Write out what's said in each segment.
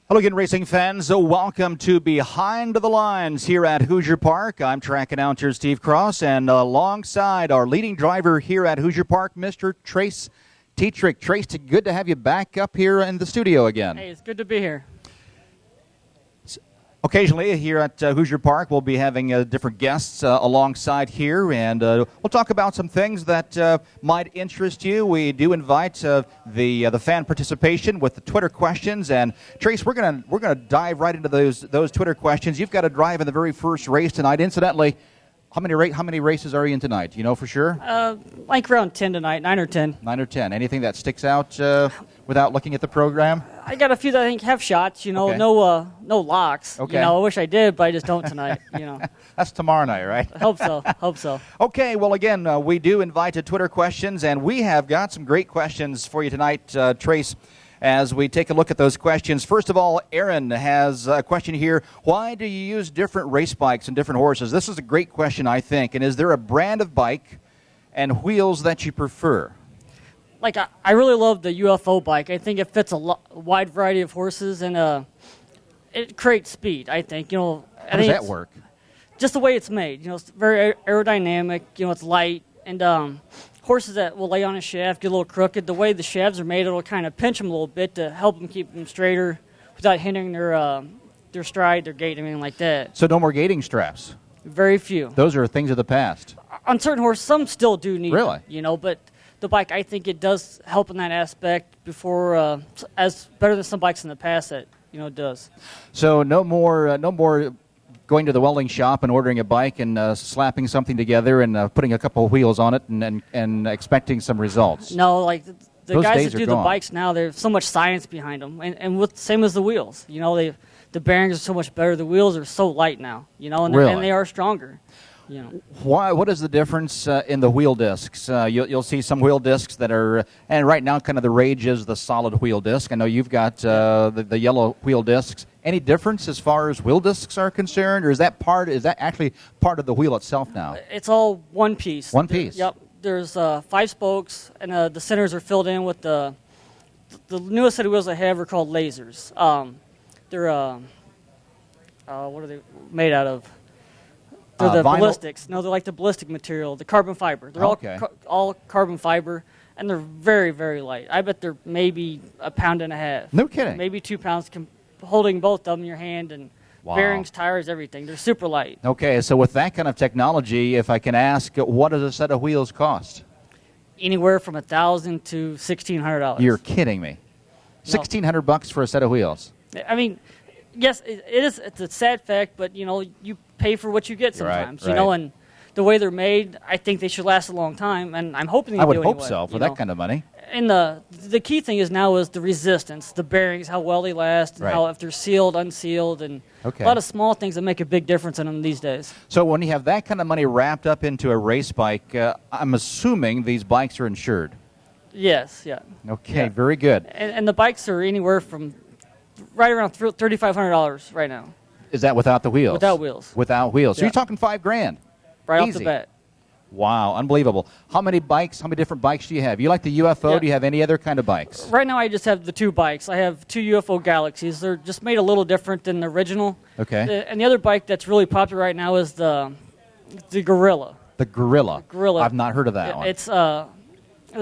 Hello again, racing fans. Welcome to Behind the Lines here at Hoosier Park. I'm track announcer Steve Cross, and alongside our leading driver here at Hoosier Park, Mr. Trace Tetrick. Trace, good to have you back up here in the studio again. Hey, it's good to be here. Occasionally here at Hoosier Park, we'll be having different guests alongside here, and we'll talk about some things that might interest you. We do invite the fan participation with the Twitter questions, and Trace, we're gonna dive right into those Twitter questions. You've got to drive in the very first race tonight. Incidentally, how many races are you in tonight? Do you know for sure? Like around 10 tonight, 9 or 10. 9 or 10. Anything that sticks out without looking at the program? I got a few that I think have shots. Okay. No locks. Okay. I wish I did, but I just don't tonight. That's tomorrow night, right? Hope so. Okay, well, again, we do invite Twitter questions, and we have got some great questions for you tonight, Trace, as we take a look at those questions. First of all, Aaron has a question here. Why do you use different race bikes and different horses? This is a great question, I think. And is there a brand of bike and wheels that you prefer? I really love the UFO bike. I think it fits a wide variety of horses, and it creates speed, I think. How does that work? Just the way it's made. It's very aerodynamic. It's light, and horses that will lay on a shaft get a little crooked. The way the shafts are made, it'll kind of pinch them a little bit to help them keep them straighter without hindering their stride, their gait, anything like that. So no more gating straps? Very few. Those are things of the past. On certain horses, some still do need Really? them, but the bike, I think it does help in that aspect before, as better than some bikes in the past that, does. So no more going to the welding shop and ordering a bike and slapping something together and putting a couple of wheels on it and expecting some results. No, the Those guys days that are do gone. the bikes now, there's so much science behind them, and same as the wheels. The bearings are so much better. The wheels are so light now, and Really? they are stronger. Why? What is the difference in the wheel discs? You'll see some wheel discs that are, and right now kind of the rage is the solid wheel disc. I know you've got the yellow wheel discs. Any difference as far as wheel discs are concerned, or is that actually part of the wheel itself now? It's all one piece. One piece. Yep. There's 5 spokes, and the centers are filled in with the newest set of wheels I have are called lasers. They're what are they made out of? They're the vinyl? ballistics. No, they're like the ballistic material, the carbon fiber. They're all carbon fiber, and they're very, very light. I bet they're maybe 1.5 pounds. No kidding. Maybe 2 pounds, holding both of them in your hand, and Wow. bearings, tires, everything. They're super light. Okay, so with that kind of technology, if I can ask, what does a set of wheels cost? Anywhere from $1,000 to $1,600. You're kidding me. No. $1,600 for a set of wheels. I mean, yes, it is. It's a sad fact, but you pay for what you get sometimes. Right. And the way they're made, I think they should last a long time, and I'm hoping they do. I would hope anyway, so for that kind of money. And the key thing is now is the resistance, the bearings, how well they last, and Right. how if they're sealed, unsealed, and Okay. a lot of small things that make a big difference in them these days. So when you have that kind of money wrapped up into a race bike, I'm assuming these bikes are insured. Yes, yeah. Okay, Yeah. very good. And the bikes are anywhere from right around $3,500 right now. Is that without the wheels? Without wheels. Without wheels. So Yeah. you're talking $5,000. Right off Easy. the bat. Wow, unbelievable. How many different bikes do you have? You like the UFO? Yeah. Do you have any other kind of bikes? Right now I just have the 2 bikes. I have 2 UFO Galaxies. They're just made a little different than the original. Okay. And the other bike that's really popular right now is the Gorilla. The Gorilla. Gorilla. I've not heard of that one. It's the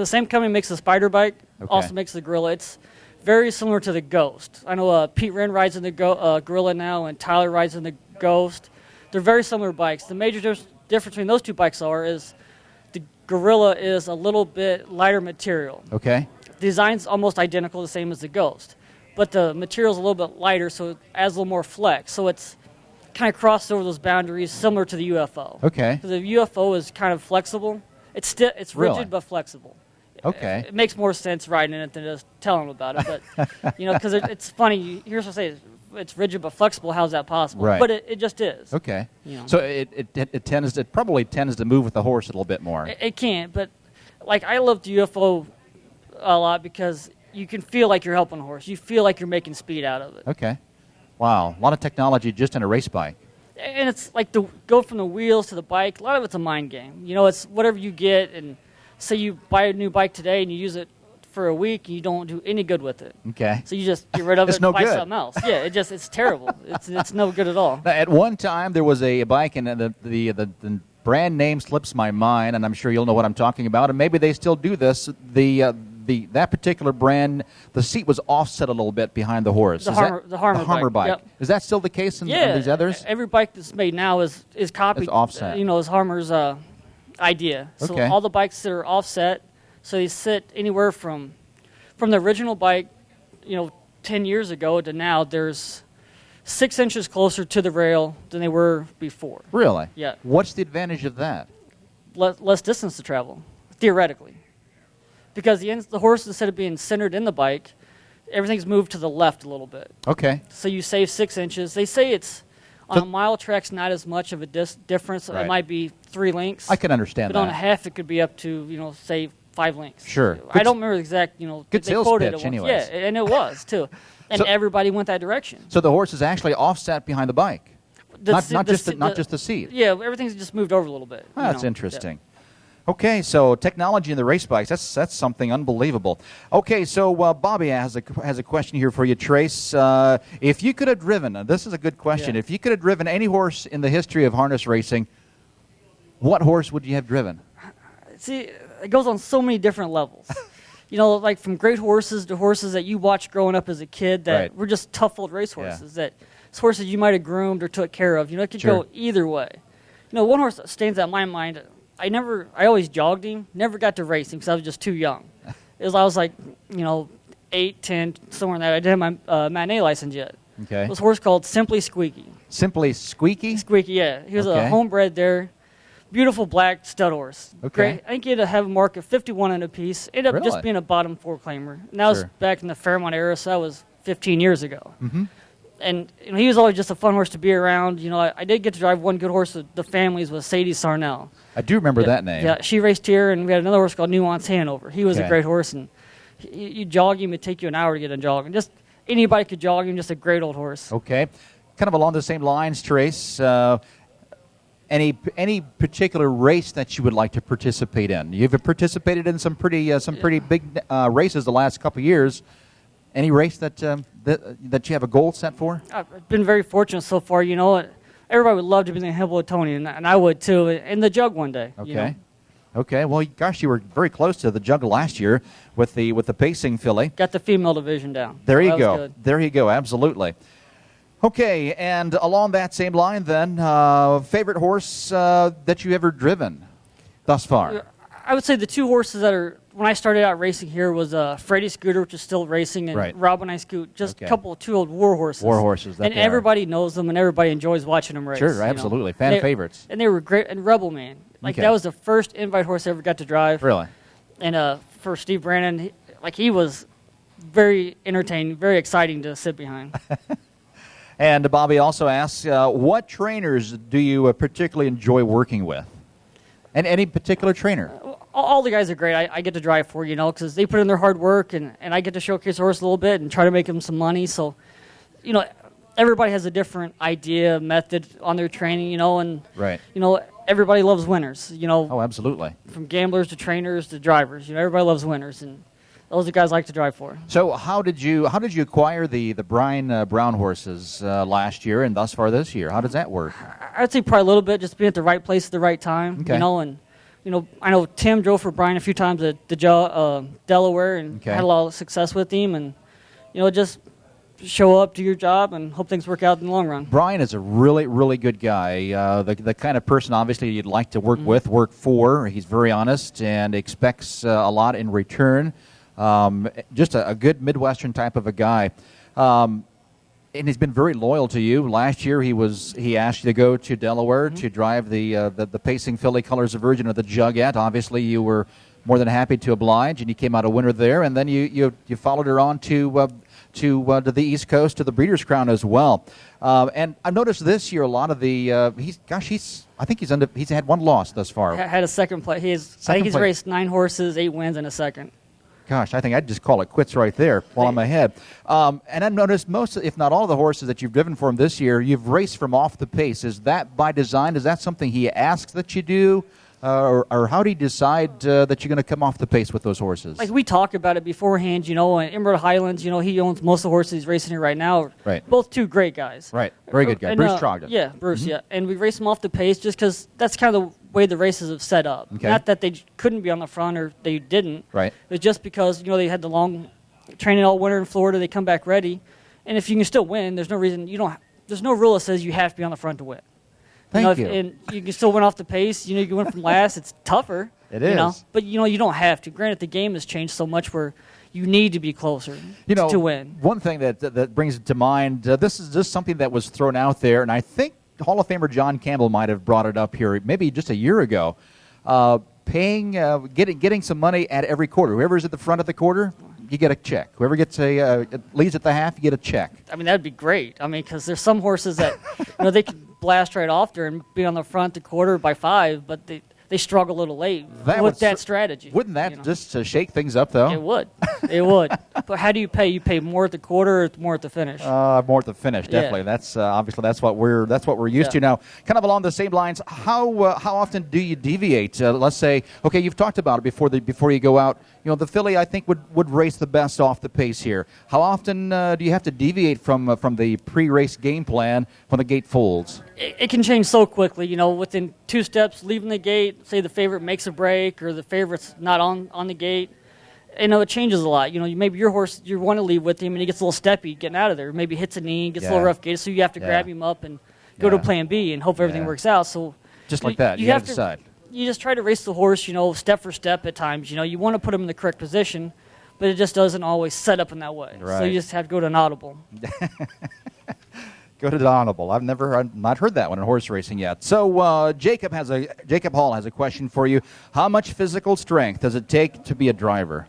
same company makes the Spider bike, Okay. also makes the Gorilla. It's very similar to the Ghost. I know Pete Wren rides in the Gorilla now, and Tyler rides in the Ghost. They're very similar bikes. The major difference between those 2 bikes is the Gorilla is a little bit lighter material. Okay. Design's almost identical, the same as the Ghost, but the material's a little bit lighter, so it adds a little more flex. So it's kind of crossed over those boundaries, similar to the UFO. Okay. So the UFO is kind of flexible. It's Really? rigid but flexible. Okay. It makes more sense riding in it than just telling them about it. But because it's funny. Here's what I say: it's rigid but flexible. How's that possible? Right. But it just is. Okay. You know. So it probably tends to move with the horse a little bit more. It can, but I love the UFO a lot because you can feel like you're helping a horse. You feel like you're making speed out of it. Okay. Wow. A lot of technology just in a race bike. And it's like to go from the wheels to the bike. A lot of it's a mind game. It's whatever you get. And say you buy a new bike today and you use it for a week and you don't do any good with it. Okay. So you just get rid of It's it no and buy good. something else. Yeah, it's terrible. It's no good at all. Now, at one time, there was a bike, and the brand name slips my mind, and I'm sure you'll know what I'm talking about, and maybe they still do this. That particular brand, the seat was offset a little bit behind the horse. The Harmer bike. Yep. Is that still the case in these others? Every bike that's made now is copied. It's offset. Is Harmer's idea. So Okay. all the bikes that are offset, so they sit anywhere from the original bike, 10 years ago to now, there's 6 inches closer to the rail than they were before. Really? Yeah. What's the advantage of that? Less distance to travel, theoretically. Because the horse, instead of being centered in the bike, everything's moved to the left a little bit. Okay. So you save 6 inches. They say it's on a mile track's not as much of a difference. Right. It might be 3 lengths. I can understand but that. on a half, it could be up to, say 5 lengths. Sure. I don't remember the exact, Good they sales quoted pitch it once. anyways. Yeah, and it was, too. And everybody went that direction. So the horse is actually offset behind the bike, not just the seat. Yeah, everything's just moved over a little bit. That's interesting. Okay, so technology in the race bikes, that's something unbelievable. Okay, so Bobby has a question here for you, Trace. If you could have driven, this is a good question, if you could have driven any horse in the history of harness racing, what horse would you have driven? See, it goes on so many different levels. Like from great horses to horses that you watched growing up as a kid that were just tough old race horses, that it's horses you might have groomed or took care of. It could go either way. One horse that stands out in my mind, I always jogged him, never got to race him because I was just too young. I was like, 8, 10, somewhere in that. I didn't have my matinee license yet. Okay. It was a horse called Simply Squeaky. Simply Squeaky? Squeaky, yeah. He was a homebred there. Beautiful black stud horse. Okay. Great. I think he had to have a mark of 51 and a piece. Ended up just being a bottom 4 claimer. And that was back in the Fairmont era, so that was 15 years ago. Mm-hmm. And he was always just a fun horse to be around. I did get to drive one good horse of the family's was Sadie Sarnell. I do remember that name. Yeah, she raced here, and we had another horse called Nuance Hanover. He was a great horse, and you jog him, it'd take you an hour to get a jog. And just anybody could jog him, just a great old horse. Okay. Kind of along the same lines, Trace, any particular race that you would like to participate in? You've participated in some pretty big races the last couple of years. Any race that you have a goal set for? I've been very fortunate so far. Everybody would love to be in the Hamiltonian, and I would too, in the jug one day. Okay. Okay. Well, gosh, you were very close to the jug last year with the pacing filly. Got the female division down. There so you go. Good. There you go. Absolutely. Okay, and along that same line, then, favorite horse that you ever driven thus far? I would say the 2 horses that are, when I started out racing here, was Freddie Scooter, which is still racing, and Robin I Scoot, just a couple of 2 old war horses. War horses, and everybody knows them, and everybody enjoys watching them race. Sure, absolutely. Fan favorites. And they were great. And Rebel Man, that was the first invite horse I ever got to drive. Really? And for Steve Brandon, he was very entertaining, very exciting to sit behind. And Bobby also asks, what trainers do you particularly enjoy working with? And any particular trainer? All the guys are great. I get to drive for, because they put in their hard work, and I get to showcase the horse a little bit and try to make them some money. So, everybody has a different idea, method on their training, and, everybody loves winners, Oh, absolutely. From gamblers to trainers to drivers. Everybody loves winners, and those are guys I like to drive for. So how did you acquire the Brian Brown horses last year and thus far this year? How does that work? I'd say probably a little bit, just being at the right place at the right time, Okay. and I know Tim drove for Brian a few times at the Delaware and had a lot of success with him, and just show up, do your job, and hope things work out in the long run. Brian is a really, really good guy. The kind of person, obviously, you'd like to work with, work for. He's very honest and expects a lot in return. Just a good Midwestern type of a guy. And he's been very loyal to you. Last year, he asked you to go to Delaware to drive the pacing filly Colors of Virgin or the Jugette. Obviously, you were more than happy to oblige, and you came out a winner there. And then you followed her on to the East Coast to the Breeders' Crown as well. And I've noticed this year a lot of the I think he's had one loss thus far. Had a second place. I think he's raced 9 horses, 8 wins, and a second. Gosh, I think I'd just call it quits right there while I'm ahead. And I've noticed most, if not all, of the horses that you've driven for him this year, you've raced from off the pace. Is that by design? Is that something he asks that you do? or how do you decide that you're going to come off the pace with those horses? Like we talk about it beforehand, and Emerald Highlands, he owns most of the horses he's racing here right now. Right. Both two great guys. Right. Very good guy. And, Bruce Trogdon. Yeah, Bruce, yeah. And we race them off the pace just because that's kind of the way the races have set up. Okay. Not that they couldn't be on the front or they didn't. Right. It's just because, they had the long training all winter in Florida, they come back ready. And if you can still win, there's no reason there's no rule that says you have to be on the front to win. Thank you. And you can still win off the pace. You can win from last. It's tougher. It is. But, you don't have to. Granted, the game has changed so much where you need to be closer to win. One thing that brings it to mind, this is just something that was thrown out there, and I think Hall of Famer John Campbell might have brought it up here maybe just a year ago, getting some money at every quarter. Whoever's at the front of the quarter, you get a check. Whoever gets leads at the half, you get a check. I mean, that'd be great. I mean, because there's some horses that, they could blast right off there and be on the front the quarter by 5, but they struggle a little late with that strategy. Wouldn't that just shake things up, though? It would. It would. But how do you pay? You pay more at the quarter or more at the finish? More at the finish, definitely. Yeah. That's obviously that's what we're used to now. Kind of along the same lines, how often do you deviate? Let's say, okay, you've talked about it before you go out. The filly I think would race the best off the pace here. How often do you have to deviate from the pre-race game plan when the gate folds? It can change so quickly. Within 2 steps, leaving the gate, say the favorite makes a break or the favorite's not on the gate. It changes a lot. Maybe your horse, you want to leave with him and he gets a little steppy getting out of there. Maybe hits a knee, gets a little rough gait, so you have to grab him up and go to plan B and hope everything works out. So just like that, you have to decide. You just try to race the horse, step for step at times. You want to put him in the correct position, but it just doesn't always set up in that way. Right. So you just have to go to an audible. Go to the audible. I've not heard that one in horse racing yet. So Jacob Hall has a question for you. How much physical strength does it take to be a driver?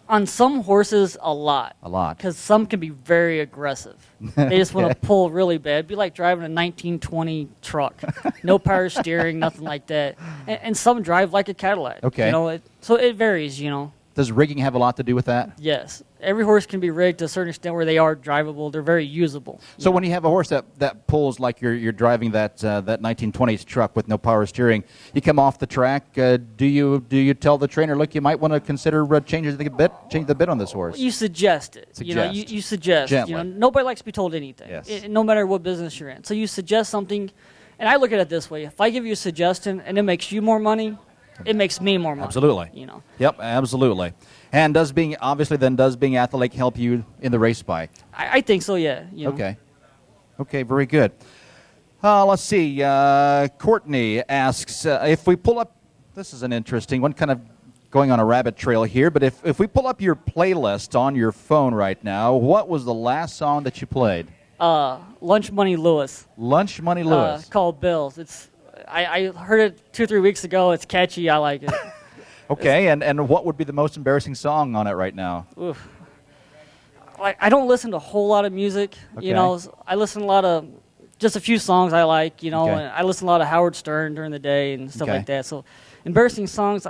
On some horses, a lot. A lot. Because some can be very aggressive. They just want to pull really bad. It'd be like driving a 1920 truck. No power steering, nothing like that. And some drive like a Cadillac. Okay. So it varies, Does rigging have a lot to do with that? Yes. Every horse can be rigged to a certain extent where they are drivable. They're very usable. So when you have a horse that pulls like you're driving that 1920s truck with no power steering, you come off the track. Do you tell the trainer, look, you might want to consider change the bit on this horse? You suggest it. You suggest. Gently. Nobody likes to be told anything. Yes. No matter what business you're in. So you suggest something, and I look at it this way: if I give you a suggestion and it makes you more money, it makes me more money. Absolutely. Yep, absolutely. And does being at the lake help you in the race bike? I think so, yeah. Okay, very good. Let's see. Courtney asks, if we pull up, this is an interesting one, kind of going on a rabbit trail here, but if we pull up your playlist on your phone right now, what was the last song that you played? Lunch Money Lewis. Lunch Money Lewis. Called Bills. I heard it 2-3 weeks ago. It's catchy. I like it. Okay, and what would be the most embarrassing song on it right now? Oof. I don't listen to a whole lot of music. Okay. I listen to a lot of just a few songs I like. And Okay. I listen to a lot of Howard Stern during the day and stuff like that. So embarrassing songs,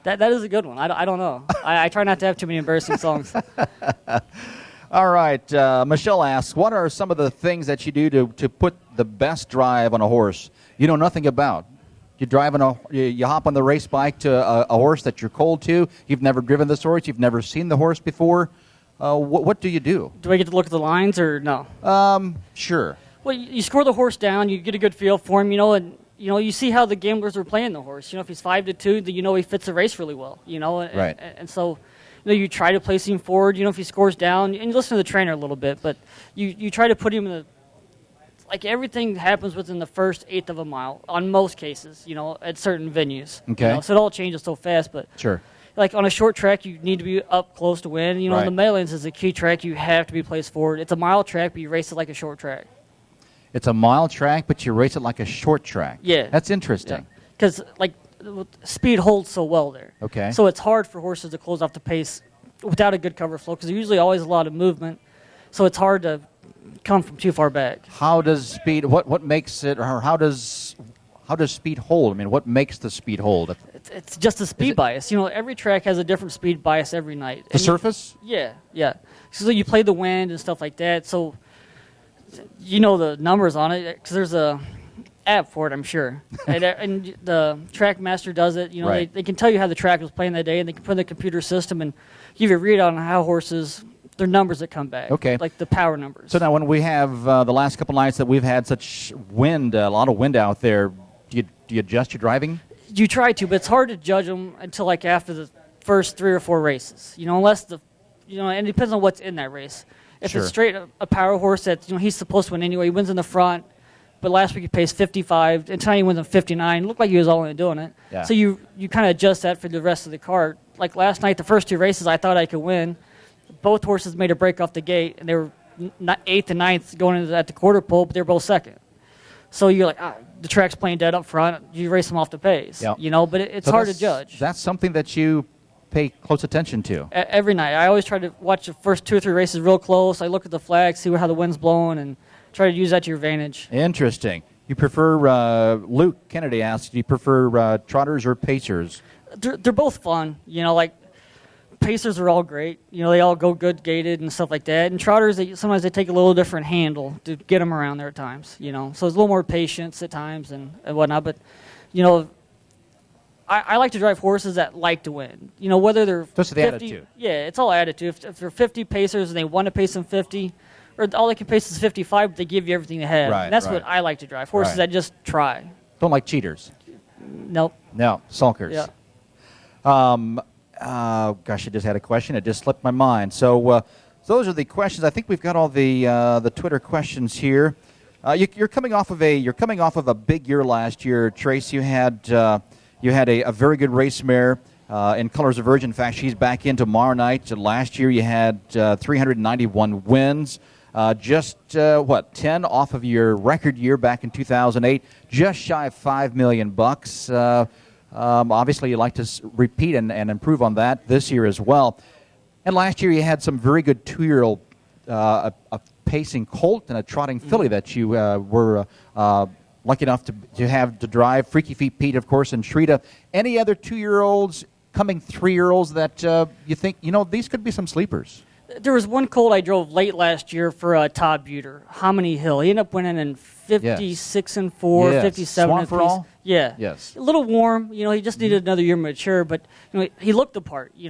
that is a good one. I don't know. I try not to have too many embarrassing songs. All right. Michelle asks, what are some of the things that you do to put the best drive on a horse you know nothing about? You hop on the race bike to a horse that you're cold to. You've never driven this horse. You've never seen the horse before. What do you do? Do I get to look at the lines or no? Sure. Well, you score the horse down. You get a good feel for him, and you see how the gamblers are playing the horse. If he's 5-2, then he fits the race really well. Right. And so, you try to place him forward. If he scores down, and you listen to the trainer a little bit, but you try to put him in the. Like everything happens within the first eighth of a mile on most cases, at certain venues. Okay. So it all changes so fast, but Sure. Like on a short track, you need to be up close to win. Right. The Maylands is a key track. You have to be placed forward. It's a mile track, but you race it like a short track. It's a mile track, but you race it like a short track. Yeah. That's interesting. Because speed holds so well there. Okay. So it's hard for horses to close off the pace without a good cover flow because there's usually always a lot of movement. So it's hard to come from too far back. How does speed? What makes it? Or how does speed hold? I mean, what makes the speed hold? It's just a speed bias. Every track has a different speed bias every night. The surface? Yeah. So you play the wind and stuff like that. So the numbers on it because there's a app for it, I'm sure. And the track master does it. You know, Right. they can tell you how the track was playing that day, and they can put in the computer system and give you a read on how horses, their numbers that come back. Okay. Like the power numbers. So now when we have the last couple nights that we've had such wind, a lot of wind out there, do you adjust your driving? You try to, but it's hard to judge them until like after the first 3 or 4 races. You know, unless and it depends on what's in that race. If Sure. it's straight a power horse that he's supposed to win anyway, he wins in the front. But last week he paced 55, and tonight he wins in 59. Looked like he was all in doing it. Yeah. So you kind of adjust that for the rest of the card. Like last night, the first 2 races, I thought I could win. Both horses made a break off the gate, and they were 8th and 9th going into at the quarter pole, but they were both second. So you're like, the track's playing dead up front. You race them off the pace, Yep. But it's hard to judge. That's something that you pay close attention to. Every night. I always try to watch the first 2 or 3 races real close. I look at the flag, see how the wind's blowing, and try to use that to your advantage. Interesting. You prefer, Luke Kennedy asks, do you prefer trotters or pacers? They're both fun. Like pacers are all great. They all go good gated and stuff like that. And trotters, sometimes they take a little different handle to get them around there at times. So it's a little more patience at times and whatnot. But, I like to drive horses that like to win. Whether they're Just the 50, attitude. Yeah, it's all attitude. If they're 50 pacers and they want to pace them 50, or all they can pace is 55, but they give you everything they have. Right, And that's right. what I like to drive. Horses Right. that just try. Don't like cheaters. Nope. No, sulkers. Yeah. Gosh, I just had a question. It just slipped my mind. So those are the questions. I think we've got all the Twitter questions here. You're coming off of a big year last year, Trace. You had a very good race mare in Colors of Virgin. In fact, she's back in tomorrow night. Last year you had 391 wins. Just 10 off of your record year back in 2008. Just shy of $5 million. Obviously, you'd like to repeat and improve on that this year as well. And last year, you had some very good 2-year-old a pacing colt and a trotting filly that you were lucky enough to have to drive. Freaky Feet Pete, of course, and Shrita. Any other 2-year-olds, coming 3-year-olds that you think, these could be some sleepers? There was one colt I drove late last year for Todd Buter, Hominy Hill. He ended up winning in 56 and 4, Yes. 57 Swan and for all? Yeah. Yes. A little warm. He just needed another year mature, but he looked the part. He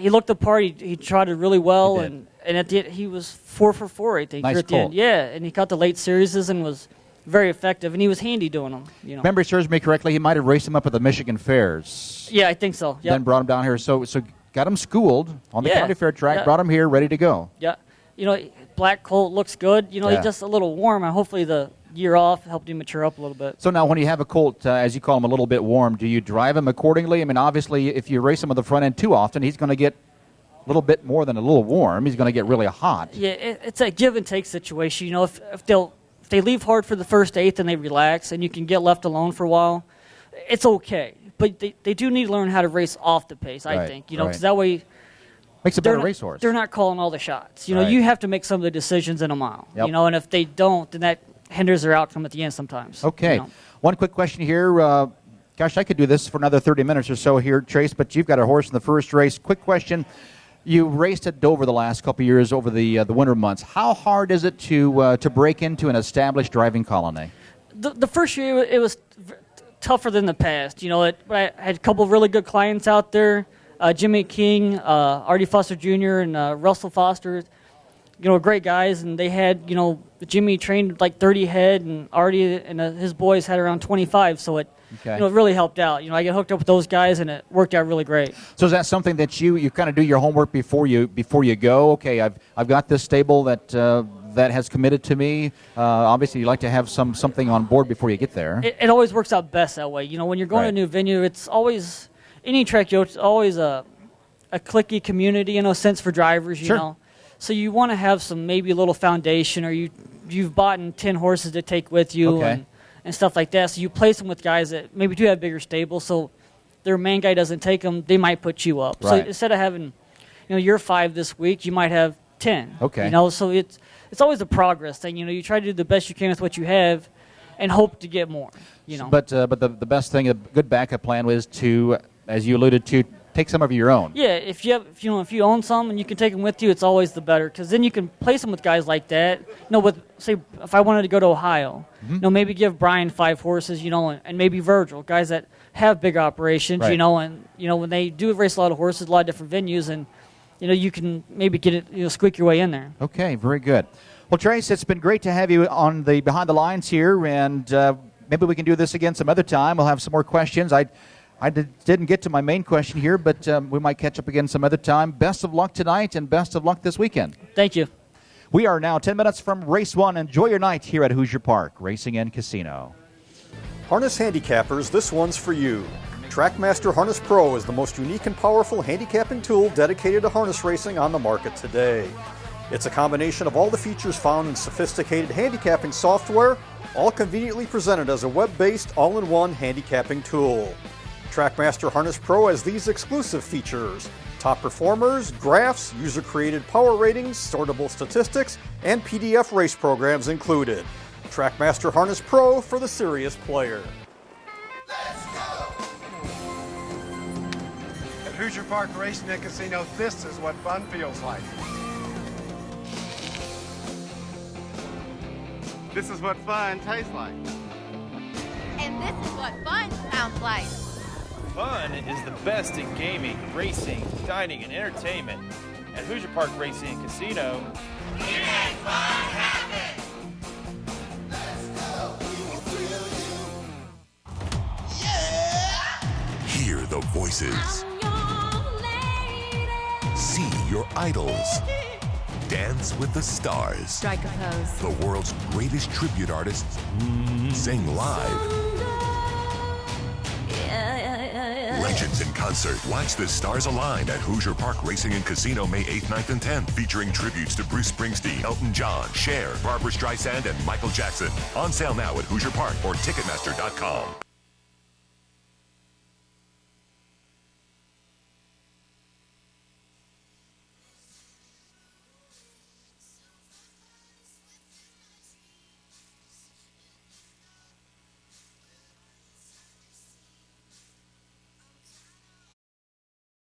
looked the part. He trotted really well, He did. and at the end, he was 4 for 4, I think. Nice at the end. colt. Yeah, and he caught the late series and was very effective, and he was handy doing them. Memory serves me correctly, he might have raced him up at the Michigan Fairs. Yeah, I think so. Yep. Then brought him down here. So got him schooled on the Yeah. county fair track, Yeah. brought him here ready to go. Yeah. Black colt looks good. Yeah. He's just a little warm, and hopefully the year off helped him mature up a little bit. So now when you have a colt, as you call him, a little bit warm, do you drive him accordingly? I mean, obviously, if you race him on the front end too often, he's going to get a little bit more than a little warm. He's going to get really hot. Yeah, it's a give and take situation. If they leave hard for the first 8th and they relax and you can get left alone for a while, it's okay. But they do need to learn how to race off the pace, I Right, think. Because right. that way Makes a better racehorse. they're not calling all the shots. Right. You have to make some of the decisions in a mile. Yep. And if they don't, then that hinders their outcome at the end sometimes. Okay. One quick question here. Gosh, I could do this for another 30 minutes or so here, Trace, but you've got a horse in the first race. Quick question. You raced at Dover the last couple of years over the winter months. How hard is it to break into an established driving colony? The first year, it was tougher than the past. I had a couple of really good clients out there. Jimmy King, Artie Foster Jr., and Russell Foster, great guys. And they had, Jimmy trained like 30 head, and Artie and his boys had around 25. So it really helped out. I get hooked up with those guys, and it worked out really great. So is that something that you kind of do your homework before you go? Okay, I've got this stable that has committed to me. Obviously, you like to have something on board before you get there. It always works out best that way. When you're going to a new venue, it's always any track. It's always a cliquey community in a sense for drivers. You know, so you want to have some maybe a little foundation, or you've bought 10 horses to take with you. Okay. And stuff like that. So you place them with guys that maybe do have bigger stables, so their main guy doesn't take them, they might put you up. Right. So instead of having, you're 5 this week, you might have 10. Okay. So it's always a progress thing. You try to do the best you can with what you have and hope to get more. But the best thing, a good backup plan was to, as you alluded to, take some of your own. Yeah, if you own some and you can take them with you, it's always the better, because then you can place them with guys like that. With, say, if I wanted to go to Ohio, maybe give Brian 5 horses, and maybe Virgil, guys that have big operations, right. And when they do race a lot of horses, a lot of different venues, and you can maybe get it, squeak your way in there. Okay, very good. Well, Trace, it's been great to have you on the Behind the Lines here, and maybe we can do this again some other time. We'll have some more questions. I didn't get to my main question here, but we might catch up again some other time. Best of luck tonight, and best of luck this weekend. Thank you. We are now 10 minutes from race 1. Enjoy your night here at Hoosier Park Racing and Casino. Harness handicappers, this one's for you. TrackMaster Harness Pro is the most unique and powerful handicapping tool dedicated to harness racing on the market today. It's a combination of all the features found in sophisticated handicapping software, all conveniently presented as a web-based, all-in-one handicapping tool. TrackMaster Harness Pro has these exclusive features: top performers, graphs, user-created power ratings, sortable statistics, and PDF race programs included. TrackMaster Harness Pro for the serious player. Let's go! At Hoosier Park Racing and Casino, this is what fun feels like. This is what fun tastes like. And this is what fun sounds like. Fun is the best in gaming, racing, dining, and entertainment. At Hoosier Park Racing and Casino, we make fun happen! Let's go! We will thrill you. Yeah! Hear the voices. See your idols. Dance with the stars. Strike a pose. The world's greatest tribute artists sing live. Legends in concert. Watch the stars align at Hoosier Park Racing and Casino May 8th, 9th, and 10th, featuring tributes to Bruce Springsteen, Elton John, Cher, Barbra Streisand, and Michael Jackson. On sale now at Hoosier Park or Ticketmaster.com.